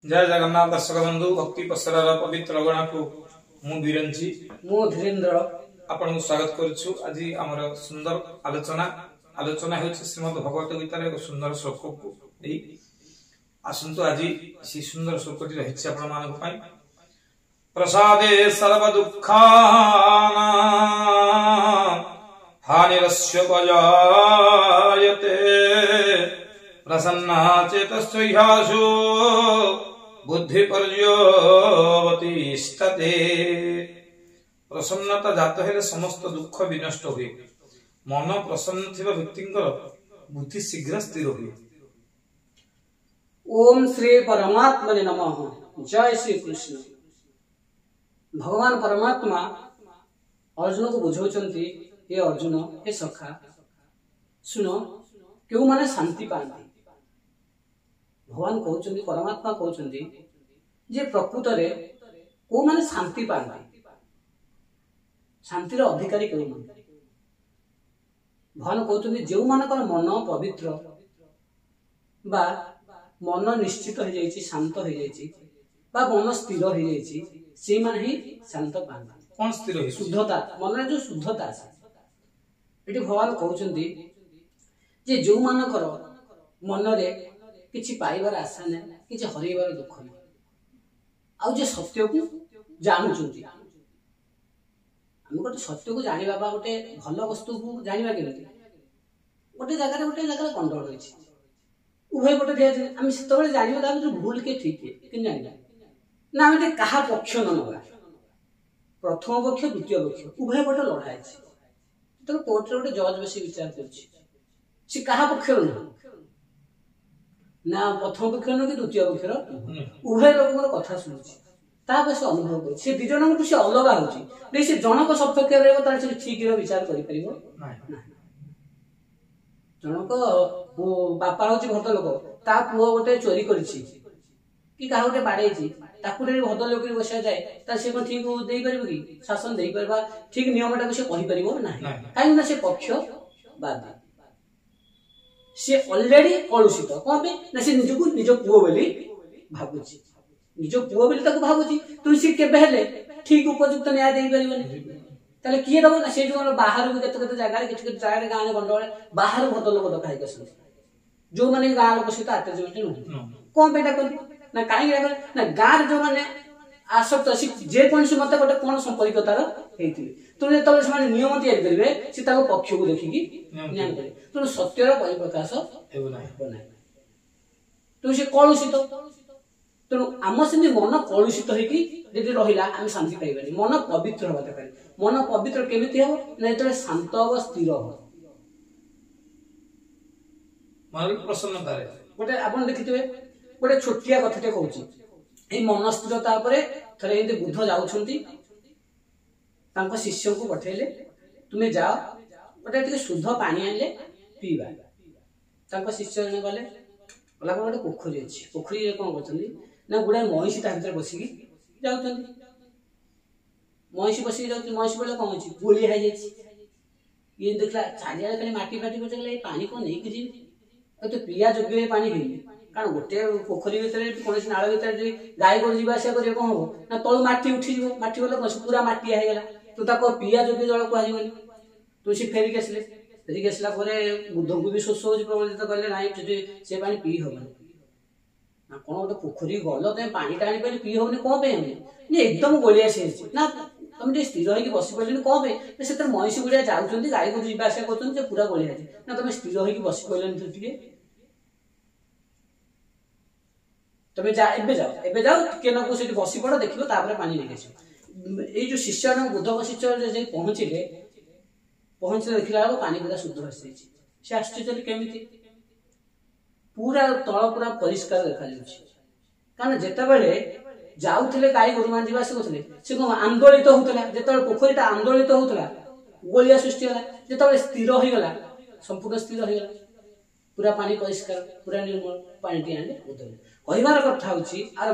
जय जगन्नाथ दर्शक बंधु भक्ति पसरार पवित्र गणा को मु बिरंची मु धीरेन्द्र आपन को स्वागत करूछु। आज हमर सुंदर आलोचना हेउछि श्रीमद् भगवत गीता रे एक सुंदर श्लोक को एई आसंतु आज सी सुंदर श्लोकटी रहिछि आपन मानक पई। प्रसादे सर्व दुःखाना हानिरस्य पजायते प्रसन्ना चेतस्त्वह्यासु बुद्धि पर्यवतिष्ठते। प्रसन्नता जात हेले समस्त दुख विनष्ट हुए। मन प्रसन्न थिबा व्यक्तिंकर बुद्धि शीघ्र स्थिर हुए। ओम श्री परमात्मने नमः। जय श्री कृष्ण। भगवान परमात्मा अर्जुन को बुझाउचंती, हे अर्जुन हे सखा सुनो, क्यों माने शांति पाती। भगवान कहउचंती, परमात्मा कहउचंती जे प्रकृत रे को माने शांति पाती, शांतिर अधिकारी क्यों माने। भगवान कहउचंती जे मानकर मन पवित्र बा मन निश्चित हो जाइछि, शांत हो जाइछि बा मन स्थिर हो जाइछि, से माने ही शांत पाती। कोन स्थिर होई? शुद्धता, मन रे जो शुद्धता आसे। एटी भगवान कहउचंती जे जो मानकर मन रे किछि पाइबार आशा नै, किछि हरैबार दुख नै, आ जे सत्य को जानुचंती। हम गोटे सत्य को जानिबा बा गोटे भल वस्तु को जानिबा केमिति। गोटे जगह गंडगोल होइछि, उभय गोटे दिया हम सेतबेले जानिबा ता भूल के ठीक है कि जानिबा ना। हम कहा पक्ष न नबा, प्रथम पक्ष द्वितीय पक्ष उभय गोटे लड़ा है। तो कोर्ट रे गोटे जज बसी विचार करछि, से कहा पक्ष ना प्रथम पक्ष न कि द्वितीय पक्ष उभय लोक कथा सुनुछि, तापर से अनुभव कर से दि जन से अलग होछि नै। से जनक सपक्ष रहबो तार से ठीक रे विचार करि परिबो नाही। जनक बापा होछि भद्र लोक, ता पुओ गोटे चोरी करछि कि कहा गोटे बाड़ैछि, ताकू रे भद्र लोक बसा जाए ता से कोन ठीक देई परिबो कि शासन देई परबा, ठीक नियमटा को से कहि परिबो नाही। काहे ना से पक्ष बादी, से ऑलरेडी कलुषित। कोन पे ना से निजको निज पुओ बोली भाबुछि, निज पुओ बोली ताको भाबुछि। तुलसी केबे हेले ठीक उपयुक्त न्याय देई परिबो नै। ताले किए दबो ना। से जो बाहर को केते जगह रे किछ जाय गाने गंडोळ बाहर भद्र लोक दखाई गसन, जो माने गां लोक सहित अटैचमेंट नै। कोन पेटा कोन ना काई ना गार जो माने आसक्त अछि जे कोन से मते गोटे कोन संपर्कतार हेतिले, तो जे तबे समान नियम तैयार करिवे, से ताको पक्ष को देखि कि ज्ञान करे, तो सत्यर परिप्रकाश हेबो नाही। तो से कलुषित, तो आम से मन कलुषित होइकी यदि रहिला हम शांति पाइबानी। मन पवित्र होबा दरकार। मन पवित्र केमिति हो ना जेतले शांत हो, स्थिर हो, मन प्रसन्नता रे। गोटे आपण देखिथिबे गोटे छोटिया कथाटे कहूची, ए मन स्थिरता उपरे थरे एंते बुद्ध जाउछंती, तांको शिष्य को पठेले, तुमे जाओ गोटे टिके शुद्ध पानी आनले पीबा। तांको शिष्य जने गले, गला गोटे पोखरी अछि, पोखरी रे कोन करछंती ना गुडा महिषी ता भीतर बसिकी जाउछंती। महिषी बसिकी जाउछी, महिषी बोले कोन अछि गोली हाइ जाछि। ये देखला चारिया खाली माटी फाटी बचले, ए पानी कोन नै कि जी तो पिया जोग्य पानी हेई। कारण गोटे पोखरी भीतर कोनसी नाळ भीतर जे गाय गोरु जीवा से करे कोन हो ना, तळु माटी उठी जीवो, माटी बोले कोन पूरा माटी हे गेला, तो ताको पिया जोग्य जळ को आजीवनी। तो से फेरी केसला परे बुद्ध को भी शोष होज प्रबलित करले नाही, से पानी पी होबनी ना। कोन गोटे पोखरी गलो ते पानी टाणी पले पी होबनी, कोन पे हमनी ने एकदम गोलिया से ना। तुम जे स्थिर होई कि बसी पलेनी कोन पे, से तर महिष गुडिया जाउछंती, गाय गोरु जीवा से करछंती, जे पूरा गोलिया है ना। तुम स्थिर होई कि बसी पलेनी तो टिके तबे जा, एबे जाओ टिके न को सेठी बसी पड़, देखिबो तापर पानी निकेछ। ए जो शिष्य न बुद्ध को शिष्य जे पहुंचिले देखिला पानी पूरा शुद्ध होइछि। से आश्चर्य केमिति पूरा तळ पूरा परिष्कार देखा जाउछि। कारण जेतेबेले जाउथिले गाय गोरु मान जीवा से कोथले, से को आंदोलित होतला। जेतेबेले पोखरीटा आंदोलित होतला, गोलिया सृष्टि होला। जेतेबेले स्थिर होई गला, संपूर्ण स्थिर होई गला, पूरा पानी परिष्कार, पूरा निर्मल पानी टी आने उतले। कहिबार कथा होछि आर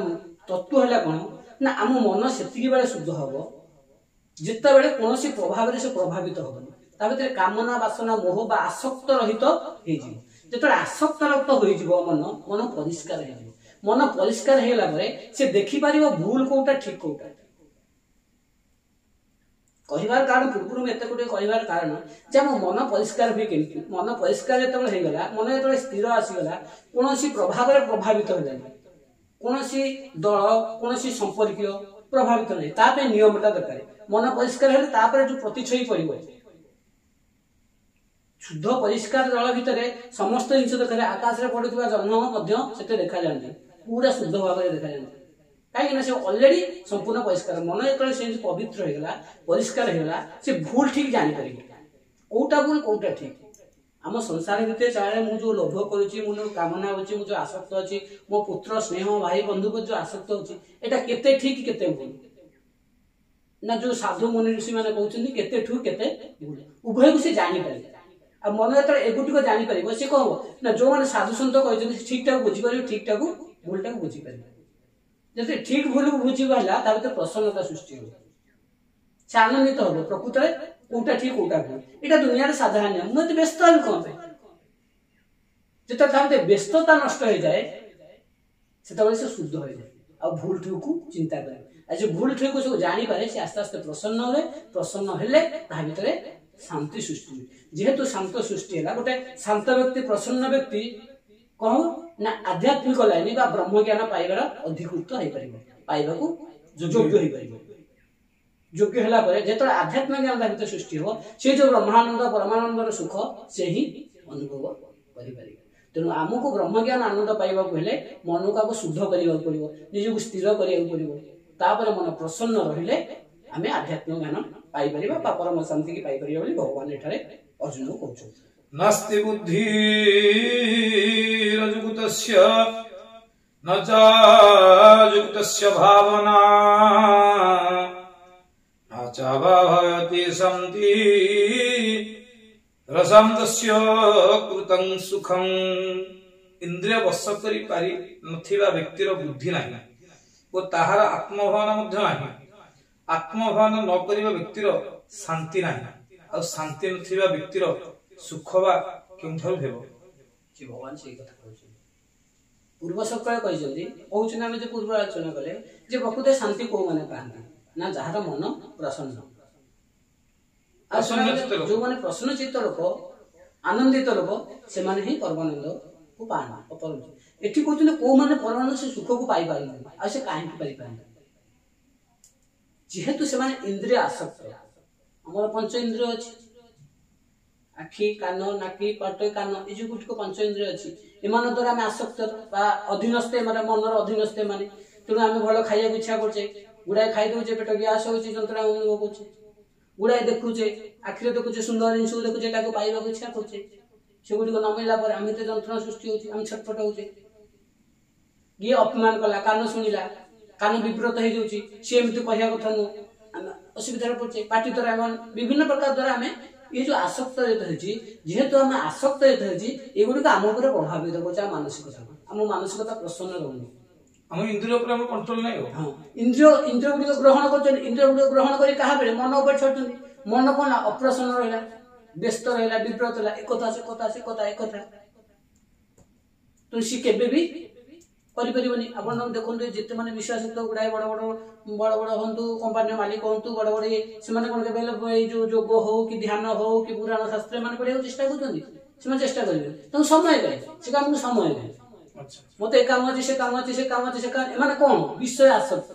तत्व हला कोन ना, आम मन सेतिकी बेले शुद्ध हबो जेतेबेले कोनोसी प्रभाव रे से प्रभावित होबनी, ता भीतर कामना वासना मोह बा आसक्त रहित हे जिवो। जेतले आसक्त रहित होई जिवो मन, मन परिष्कार हे जिवो। मन परिष्कार हेला परे से देखि पारिबो भूल कोउटा ठीक कोउटा कहिबार कारण पूर्व में एते कोटे कहिबार कारण जे हम मन परिष्कार भी केमति मन परिष्कार जतबे हे गला मन जतबे स्थिर आसी गला कोनोसी प्रभाव रे प्रभावित हो जाय कोनोसी दल कोनोसी संपर्क प्रभावित नै ता पे नियमटा दरकार मन परिष्कार हेले ता पर जो प्रतिछई पड़िबो शुद्ध परिष्कार जल भितर समस्त जिन देखा आकाश में पड़ुवा जन्म से देखा जाती पूरा शुद्ध भाव में देखा जाती कहीं से ऑलरेडी संपूर्ण परिष्कार मन जो पवित्र होगा परिष्कार होगा से भूल ठीक जापर कौटा भूल कौटा ठीक आम संसार भितर चाहे मुझे जो लोभ करुच्ची मुझे कामना अच्छी मुझे आसक्त अच्छी मो पुत्र स्नेह भाई बंधु पर जो आसक्त अच्छी एटा केते ठीक केते भूल ना जो साधु मुनि ऋषि मैंने कहते केते ठू केते भूल उभय को से जापर आ मन जो एगुटिक जापर सी कह ना जो मैंने साधु सत कहते ठीक ठाक बुझीपर ठीक ठाक भूल टाक बुझीपर जब ठीक भूल को बुझी पाला प्रसन्नता सृष्टि हो से आनंदित हम प्रकृत में कौटा ठीक कौटा भूल यहाँ दुनिया साधारण नियम मुझे व्यस्त हूँ कौन जो व्यस्तता नष्ट हो जाए से शुद्ध हो जाए आ भूल ठीक को चिंता करे जो भूल ठीक को सब जापर से आस्ते आस्ते प्रसन्न हुए प्रसन्न हेले भितर शांति सृष्टि जेहेतु शांत सृष्टि है गोटे शांत व्यक्ति प्रसन्न व्यक्ति कहूँ ना आध्यात्मिक लाइन बा ब्रह्म ज्ञान पाइबार अधिकृत हो पाइबा योग्य हो योग्य होला परे जेतले आध्यात्मिक ज्ञान भितर सृष्टि हो से जो ब्रह्मानंद परमानंदर सुख से ही अनुभव करि पारिबे तेणु आमको ब्रह्म ज्ञान आनंद पाइबा हेले मन को शुद्ध करने पड़ो निज को स्थिर करने पड़ो तापर मन प्रसन्न रहिले आमे आध्यात्मिक ज्ञान पाई परिबा बा परम शांति की पाई परिबा बोली भगवान एठारे अर्जुन को कहउछ नास्ति बुद्धि रजुगतस्य न चाजुगतस्य भावना न च भवति शान्ति रसंतस्य कृतं सुखं इंद्रिय वश करि पारि नथिबा व्यक्तिर बुद्धि नाही ओ ताहार आत्मभावना मध्य नाही आत्मभान न करिबा व्यक्तिर शांति नाही आ शांति नथिबा व्यक्तिर सुख बा केंथल हेबो कि भगवान से कथा कहउछ पूर्व सकाळ कहिसंती कहउछ ना जे पूर्व आलोचना कले जे प्रकृत शांति को माने पांती ना जहार मन प्रसन्न आ जो माने प्रसन्न चित्त लोक आनंदित लोक से माने ही परमानंद को पाना अपरम एठी कहउछ को माने परमानंद से सुख को पाई पारि आ से काहे पारि पारि जेहेतु से इंद्रिय आसक्त आम पंच इंद्रिय अच्छी आखि कान नाकी पाट कान ये गुटिक पंच इंद्रिय अच्छी एमान द्वारा आम आसक्त अधीनस्थ मनर अधीनस्थ माने तेणु आम भल खाइया इच्छा करचे गुड़ाए खाई दौचे पेट ग्यास हो जंत्रणा अनुभव करचे गुड़ाए देखुचे आखिरे देखुचे सुंदर जिन देखुचे पाइबा इच्छा करचे से गुड़िक न मिलला आम जंत्रणा सृष्टि होम छटपट होचे ये अपमान कला कान शुणिला कान विव्रत हो जाऊँगी सी एमती कहया कथा नुह असुविधा पड़े पार्टी द्वारा विभिन्न प्रकार द्वारा आम ये जो आसक्त जेहेतु आम आसक्त एगुड़ी आम उपर प्रभावित कर मानसिकता आम मानसिकता प्रसन्न रही हम इंद्रिय ऊपर हम कंट्रोल नहीं हो हां इंद्रिय गुडी ग्रहण करछन इंद्रिय गुडी ग्रहण करी कहा बेले मन ऊपर छटन मन कोन अप्रसन्न रहला व्यस्त रहला विव्रत रहला एक कथा तो सी केबे भी करि परिबनी आपण देखंतु जेते माने विश्वासित गुडाय बड़ बड़ हंतु कंपनी मालिक हंतु बड़ बड़ से माने कोन केबे ए जो योग हो कि ध्यान हो कि पुराण शास्त्र माने पढियो चेष्टा करछन्ती से चेष्टा करिवे त समय गए से काम समय गए अच्छा मते काम अछि से काम एमाने कोन विषय आसक्त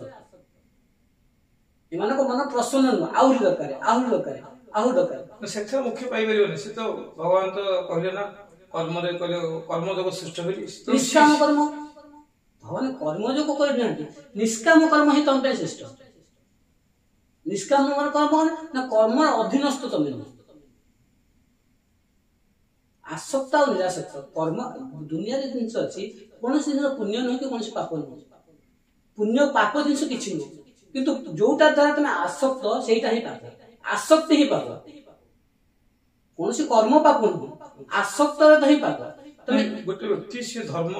एमाने को मन प्रसन्न न आउरी दरकार सेथा मुख्य पाई परिबनी से तो भगवान तो कहले ना कर्म जगत सृष्टि होली निष्काम कर्म भगवान कर्म जो कर निष्काम कर्म ही तुम श्रेष्ठ निष्काम कर्म ना कर्म अधीनस्थ तुम आसक्त और निरासक्त कर्म दुनिया जिन अच्छी कौन जिन पुण्य नुह कि कौन पाप नुह पुण्य पाप जिन कि नुह किंतु जोटा द्वारा तुम आसक्त से पाप आसक्ति ही पाप कौन कर्म पाप नुह आसक्त ही पाप गोटे व्यक्ति से धर्म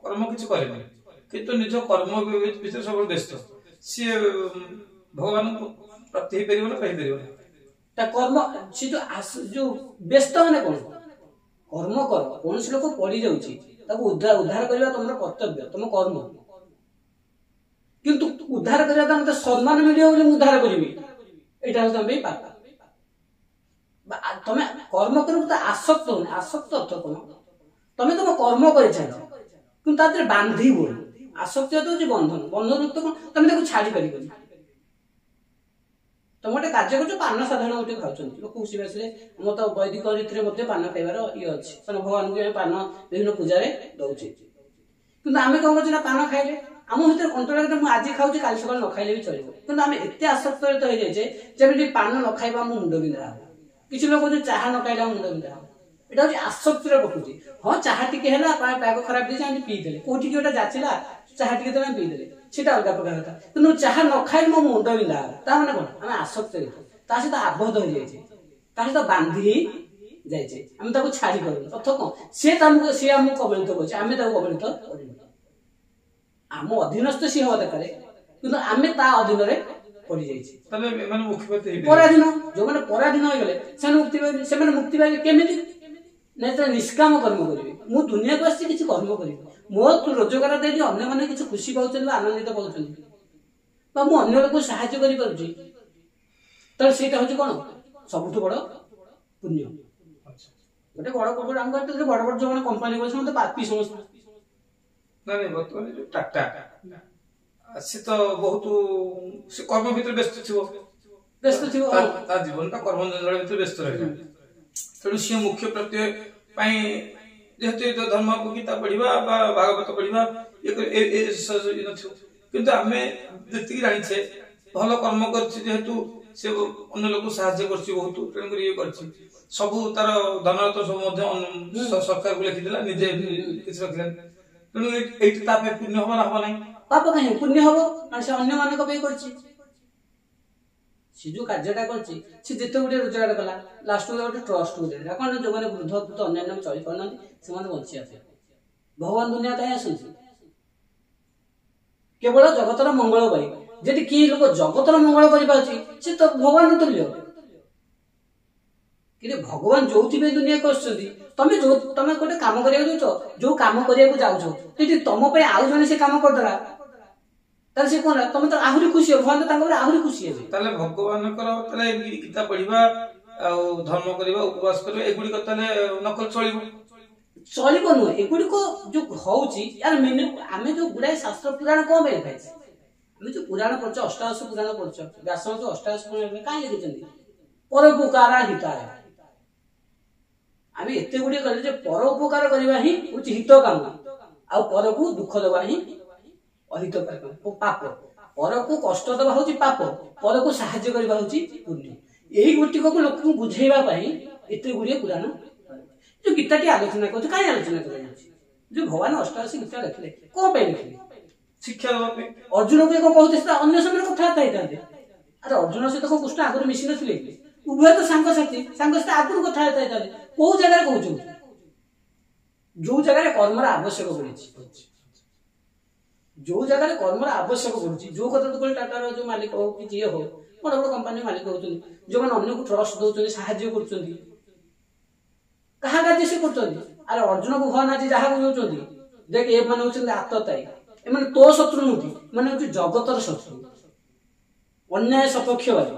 कर्म किसी करेनि किंतु निज कर्म विषय सब व्यस्त सी भगवान को प्राप्त हो परिबो ना पाई परिबो ता कर्म से जो व्यस्त माने कोन कर्म कर कौन लोक पड़ी जाउची ତାକୁ ଉଦ୍ଧାର କରିବା ତମର କର୍ତ୍ତବ୍ୟ, ତମ କର୍ମ। କିନ୍ତୁ ଉଦ୍ଧାର କରିବା ତ ମତେ ସମ୍ମାନ ମିଳିବ ବୋଲି ମୁଁ ଉଦ୍ଧାର କରିବି, ଏଇଟା ହଉଛି ତମ ପାଇଁ ପାପ। ତମେ କର୍ମ କରିବ ତ ଆସକ୍ତ ହଉନି। ଆସକ୍ତ ଅର୍ଥ କଣ? ତମେ ତମ କର୍ମ କରିଚାଲ କିନ୍ତୁ ତା ଦେହରେ ବାନ୍ଧିବ। ଆସକ୍ତି ଅର୍ଥ ହଉଛି ବନ୍ଧନ। ବନ୍ଧନ ଅର୍ଥ କଣ? ତମେ ତାକୁ ଛାଡି ପାରିବନି। ତମେ ଗୋଟେ କାର୍ଯ୍ୟ କରୁଛ, ପାନ ସାଧାରଣ ଗୋଟେ ଖାଉଛନ୍ତି ଲୋକ ଖୁସି ବାସିଲେ, ଆମର ତ ବୈଦିକ ରୀତିରେ ମଧ୍ୟ ପାନ ଖାଇବାର ଇଏ ଅଛି, କାରଣ ଭଗବାନଙ୍କୁ ଆମେ ପାନ ବିଭିନ୍ନ ପୂଜାରେ ଦଉଛେ। କିନ୍ତୁ ଆମେ କଣ କରୁଛୁ ନା, ପାନ ଖାଇଲେ ଆମ ଭିତରେ କଣ୍ଟ୍ରୋଲ, ମୁଁ ଆଜି ଖାଉଛି କାଲି ସକାଳେ ନ ଖାଇଲେ ବି ଚଳିବ। କିନ୍ତୁ ଆମେ ଏତେ ଆସକ୍ତ ହେଇଯାଇଛେ ଯେମିତି ପାନ ନ ଖାଇବା ଆମ ମୁଣ୍ଡ ବିନ୍ଧା ହବ। କିଛି ଲୋକ କହୁଛନ୍ତି ଚାହା ନ ଖାଇଲେ ଆମ ମୁଣ୍ଡ ବିନ୍ଧା ହବ। ଏଇଟା ହଉଛି ଆସକ୍ତିର ପ୍ରକୃତି। ହଁ, ଚାହା ଟିକେ ହେଲା, ପାଗ ଖରାପ ଦେଇଛି ଆମେ ପିଇଦେଲେ, କୋଉଠି ଗୋଟେ ଯାଚିଲା ଚାହା ଟିକେ ଦେଲେ ପିଇଦେଲେ, ସେଟା ଅଲଗା ପ୍ରକାର କଥା। କିନ୍ତୁ ଚାହା ନ ଖାଇଲେ ମୋ ମୁଣ୍ଡ ବିନ୍ଧା ହବ, ତା ମାନେ କଣ? ଆମେ ଆସକ୍ତ ହେଇଛୁ, ତା ସହିତ ଆବଦ୍ଧ ହେଇଯାଇଛେ, ତା ସହିତ ବାନ୍ଧି ଯାଇଛେ, ଆମେ ତାକୁ ଛାଡି ପାରୁନୁ। ଅର୍ଥ କଣ? ସିଏ ଆମକୁ କବଳିତ କରୁଛି, ଆମେ ତାକୁ କବଳିତ କରିବୁ। ଆମ ଅଧୀନସ୍ଥ ସିଏ ହବା ଦରକାର, କିନ୍ତୁ ଆମେ ତା ଅଧୀନରେ ପଡିଯାଇଛି, ପରାଧୀନ। ଯୋଉମାନେ ପରାଧୀନ ହେଇଗଲେ ସେମାନେ ମୁକ୍ତି ପାଇବେ କେମିତି? ନିଷ୍କାମ କର୍ମ କରିବେ। ମୁଁ ଦୁନିଆକୁ ଆସିଛି କିଛି କର୍ମ କରିବି, ମୋ ରୋଜଗାର ଦେଇକି ଅନ୍ୟମାନେ କିଛି ଖୁସି ପାଉଛନ୍ତି ବା ଆନନ୍ଦିତ ପାଉଛନ୍ତି, ବା ମୁଁ ଅନ୍ୟ ଲୋକକୁ ସାହାଯ୍ୟ କରିପାରୁଛି, ତାହେଲେ ସେଇଟା ହଉଛି କଣ? ସବୁଠୁ ବଡ ପୁଣ୍ୟ। ଗୋଟେ ବଡ ବଡ ଯୋଉମାନେ କମ୍ପାନୀ କରୁଛନ୍ତି ମତେ ପାପି ସମସ୍ତେ। ବର୍ତ୍ତମାନ ଯୋଉ ଟାଟା ସେ ତ ବହୁତ କର୍ମ ଭିତରେ ବ୍ୟସ୍ତ ଥିବ, ତା ଜୀବନଟା କର୍ମ ଜଞ୍ଜାଳ ଭିତରେ ବ୍ୟସ୍ତ ରହିଲା। ତେଣୁ ସିଏ ମୁଖ୍ୟ ପ୍ରତ୍ୟୟ ପାଇଁ ଯେହେତୁ ଧର୍ମ ଗୀତା ପଢିବା ବା ଭାଗବତ ପଢିବା ନଥିବ। କିନ୍ତୁ ଆମେ ଯେତିକି ଜାଣିଛେ ଭଲ କର୍ମ କରିଛି, ଯେହେତୁ ସେ ଅନ୍ୟ ଲୋକକୁ ସାହାଯ୍ୟ କରୁଛି ବହୁତ, ତେଣୁକରି ଇଏ କରିଛି ସବୁ, ତାର ଧନ ସବୁ ମଧ୍ୟ ସରକାରକୁ ଲେଖିଦେଲା, ନିଜେ କିଛି ରଖିଲାନି। ତେଣୁ ଏଇଠି ତା ପାଇଁ ପୁଣ୍ୟ ହବ ନା ହବ ନାହିଁ? ପାପ କାହିଁ? ପୁଣ୍ୟ ହବ, କାରଣ ସେ ଅନ୍ୟମାନଙ୍କ ପାଇଁ କରିଛି। ସେ ଯୋଉ କାର୍ଯ୍ୟଟା କରିଛି, ସେ ଯେତେ ଗୁଟେ ରୋଜଗାର କଲା, ଲାଷ୍ଟ ଗୋଟେ ଟ୍ରଷ୍ଟକୁ ଦେଲା। କଣ? ଯୋଉମାନେ ବୃଦ୍ଧ ଅନ୍ୟାନ୍ୟ ଚଳି ପାରୁନାହାନ୍ତି, ସେମାନେ ବଞ୍ଚିବା ପାଇଁ ଭଗବାନ ଦୁନିଆ କାହିଁ ଆସନ୍ତି? କେବଳ ଜଗତର ମଙ୍ଗଳ ପାଇଁ। ଯଦି କିଏ ଲୋକ ଜଗତର ମଙ୍ଗଳ କରିପାରୁଛି, ସେ ତ ଭଗବାନ ତୁଲ୍ୟ। କିନ୍ତୁ ଭଗବାନ ଯୋଉଥିପାଇଁ ଦୁନିଆକୁ ଆସୁଛନ୍ତି, ତମେ ଗୋଟେ କାମ କରିବାକୁ ଯାଉଛ, ଯୋଉ କାମ କରିବାକୁ ଯାଉଛ, ଯଦି ତମ ପାଇଁ ଆଉ ଜଣେ ସେ କାମ କରିଦେଲା, ତାହେଲେ ସେ କଣ? ତମେ ତ ଆହୁରି ଖୁସି ହବ, ଭଗବାନ ତାଙ୍କ ଉପରେ ଆହୁରି ଖୁସି ହେବେ। ତାହେଲେ ଭଗବାନଙ୍କର ଗୀତା ପଢିବା ଆଉ ଧର୍ମ କରିବା, ଉପବାସ କରିବା, ଏଗୁଡିକ ତାହେଲେ ନକଲ ଚଳିବ ନୁହେଁ। ଏଗୁଡିକ ଯୋଉ ହଉଛି, ଆମେ ଯୋଉ ଗୁଡାଏ ଶାସ୍ତ୍ର ପୁରାଣ କଣ ପାଇଁ ଲେଖାଇছে? ଆମେ ଯୋଉ ପୁରାଣ ପଢୁଛ, ଅଷ୍ଟାଦଶ ପୁରାଣ ପଢୁଛ, ବ୍ୟାସ ଯୋଉ ଅଷ୍ଟାଦଶ ପୁରାଣ କାହିଁ ଲେଖିଛନ୍ତି? ପରୋପକାର ହିତାୟ। ଆମେ ଏତେ ଗୁଡିଏ କହିଲେ ଯେ ପରୋପକାର କରିବା ହିଁ ହଉଛି ହିତ କାମ, ଆଉ ପରକୁ ଦୁଃଖ ଦେବା ହିଁ ଅହିତକାର କାମ, ପାପ। ପରକୁ କଷ୍ଟ ଦେବା ହଉଛି ପାପ, ପରକୁ ସାହାଯ୍ୟ କରିବା ହଉଛି ପୁଣ୍ୟ। ଏଇ ଗୋଟିକକୁ ଲୋକଙ୍କୁ ବୁଝେଇବା ପାଇଁ ଏତେ ଗୁଡିଏ ପୁରାଣ। ଯୋଉ ଗୀତାଟି ଆଲୋଚନା କରୁଛି, କାହିଁ ଆଲୋଚନା କରାଯାଉଛି? ଯୋଉ ଭଗବାନ ଅଷ୍ଟାଦଶ ଗୀତା ଲେଖିଲେ, କଣ ପାଇଁ ଲେଖିଲେ? ଶିକ୍ଷା ଦେବା ପାଇଁ। ଅର୍ଜୁନକୁ ଏକ କହୁଥିଲେ, ଅନ୍ୟ ସମୟରେ କଥାବାର୍ତ୍ତା ହେଇଥାନ୍ତେ। ଆରେ ଅର୍ଜୁନ ସହିତ କଣ କୃଷ୍ଣ ଆଗରୁ ମିଶି ନଥିଲେ? ଉଭୟ ତ ସାଙ୍ଗସାଥି ଆଗରୁ କଥାବାର୍ତ୍ତା ହେଇଥାନ୍ତେ। କୋଉ ଜାଗାରେ କହୁଛନ୍ତି? ଯୋଉ ଜାଗାରେ କର୍ମର ଆବଶ୍ୟକ ପଡିଛି, ଯୋଉ ଜାଗାରେ କର୍ମର ଆବଶ୍ୟକ ପଡୁଛି, ଯୋଉ କଥା ତ କହିଲେ ଟାଟାର ଯୋଉ ମାଲିକ ହଉ କି ଯିଏ ହଉ, ବଡ ବଡ କମ୍ପାନୀ ମାଲିକ ହଉଛନ୍ତି, ଯୋଉମାନେ ଅନ୍ୟକୁ ଟ୍ରଷ୍ଟ ଦଉଛନ୍ତି, ସାହାଯ୍ୟ କରୁଛନ୍ତି, କାହା କାର୍ଯ୍ୟ ସେ କରୁଛନ୍ତି? ଆରେ ଅର୍ଜୁନକୁ ଭଗବାନ ଆଜି ଯାହାକୁ ଦଉଛନ୍ତି, ଦେଖ ଏମାନେ ହଉଛନ୍ତି ଆତତାୟୀ, ଏମାନେ ତୋ ଶତ୍ରୁ ନୁହନ୍ତି, ଏମାନେ ହଉଛି ଜଗତର ଶତ୍ରୁ, ଅନ୍ୟାୟ ସପକ୍ଷବାଦୀ।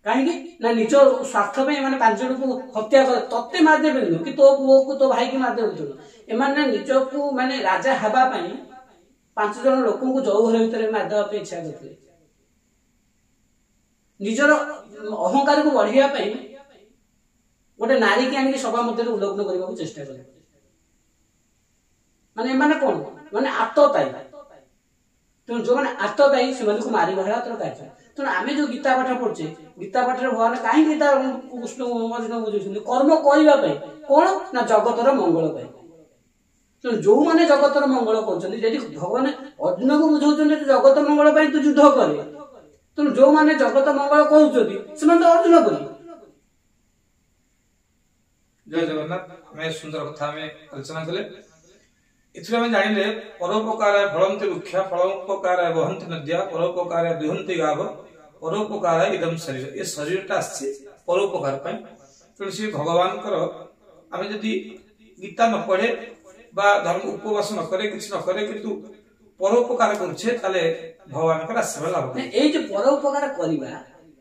କାହିଁକି ନା ନିଜ ସ୍ୱାର୍ଥ ପାଇଁ ଏମାନେ 5 ଜଣଙ୍କୁ ହତ୍ୟା କଲେ, ତତେ ମାରିଦେବେ ନୁହଁ କି ତୋ ପୁଅକୁ ତୋ ଭାଇକି ମାରିଦେବେ। ଏମାନେ ନିଜକୁ ରାଜା ହେବା ପାଇଁ 5 ଜଣ ଲୋକଙ୍କୁ ଜଉଘର ଭିତରେ ମାରିଦେବା ପାଇଁ ଇଚ୍ଛା କରିଥିଲେ। ନିଜର ଅହଙ୍କାରକୁ ବଢେଇବା ପାଇଁ ଗୋଟେ ନାରୀକି ଆଣିକି ସଭା ମଧ୍ୟରେ ଉଲ୍ଲଗ୍ନ କରିବାକୁ ଚେଷ୍ଟା କଲେ। ଏମାନେ କଣ? ଆତତାୟୀ। ତେଣୁ ଯୋଉମାନେ ଆତତାୟୀ, ସେମାନଙ୍କୁ ମାରିବା ହେଲା ତୋର କାର୍ଯ୍ୟ। ତେଣୁ ଆମେ ଯୋଉ ଗୀତା ପାଠ ପଢୁଛେ, ଗୀତା ପାଠରେ ଭଗବାନ କାହିଁକି କୃଷ୍ଣ ଅର୍ଜୁନ ବୁଝଉଛନ୍ତି? କର୍ମ କରିବା ପାଇଁ। କଣ ନା ଜଗତର ମଙ୍ଗଳ ପାଇଁ। ତେଣୁ ଯୋଉମାନେ ଜଗତର ମଙ୍ଗଳ କରୁଛନ୍ତି, ଯଦି ଭଗବାନ ଅର୍ଜୁନକୁ ବୁଝଉଛନ୍ତି ଜଗତ ମଙ୍ଗଳ ପାଇଁ ତୁ ଯୁଦ୍ଧ କରେ, ତେଣୁ ଯୋଉମାନେ ଜଗତ ମଙ୍ଗଳ କରୁଛନ୍ତି ସେମାନେ ତ ଅର୍ଜୁନ କରି। ଜୟ ଜଗନ୍ନାଥ। ଆମେ ସୁନ୍ଦର କଥା ଆମେ ଆଲୋଚନା କଲେ। ଏଥିରେ ଆମେ ଜାଣିଲେ ପରୋପକାର ଫଳନ୍ତି ବୃକ୍ଷା, ଫଳୋପକାର ବହନ୍ତି ନଦ୍ୟା, ପରୋପକାର ଦୁହନ୍ତି ଗାବ, ପରୋପକାର ଇଦମ ଶରୀର। ଏ ଶରୀରଟା ଆସିଛି ପରୋପକାର ପାଇଁ। ତେଣୁ ସେ ଭଗବାନଙ୍କର ଆମେ ଯଦି गीता न पढ़े बा धर्म उपवास न करे किछ न करे किंतु परोपकार करछे ताले भगवान को आशीर्वाद लाभ करे। এই যে পরোপকার করিবা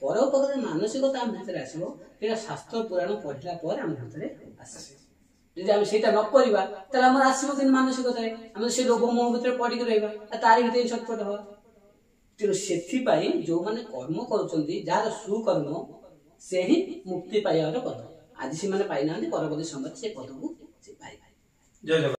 পরোপকার মানসিকতা ଆମ ଭିତରେ ଆସିବ ଏଟା ଶାସ୍ତ୍ର ପୁରାଣ ପଢିଲା ପରେ ଆମ ଭିତରେ ଆସିବ। ଯଦି ଆମେ ସେଇଟା ନ କରିବା ତାହେଲେ ଆମର ଆସିବ କିନ୍ତୁ ମାନସିକତାରେ ଆମେ ସେ ରୋଗ ମୋହ ଭିତରେ ପଡିକି ରହିବା ତାରି ଭିତରେ ଛଟପଟ ହବା। ତେଣୁ ସେଥିପାଇଁ ଯୋଉମାନେ କର୍ମ କରୁଛନ୍ତି ଯାହାର ସୁକର୍ମ ସେ ହିଁ ମୁକ୍ତି ପାଇବାର ପଦ। ଆଜି ସେମାନେ ପାଇନାହାନ୍ତି ପରବର୍ତ୍ତୀ ସମୟରେ ସେ ପଦକୁ ସେ ପାଇବେ। ଜୟ ଜଗନ୍ନାଥ।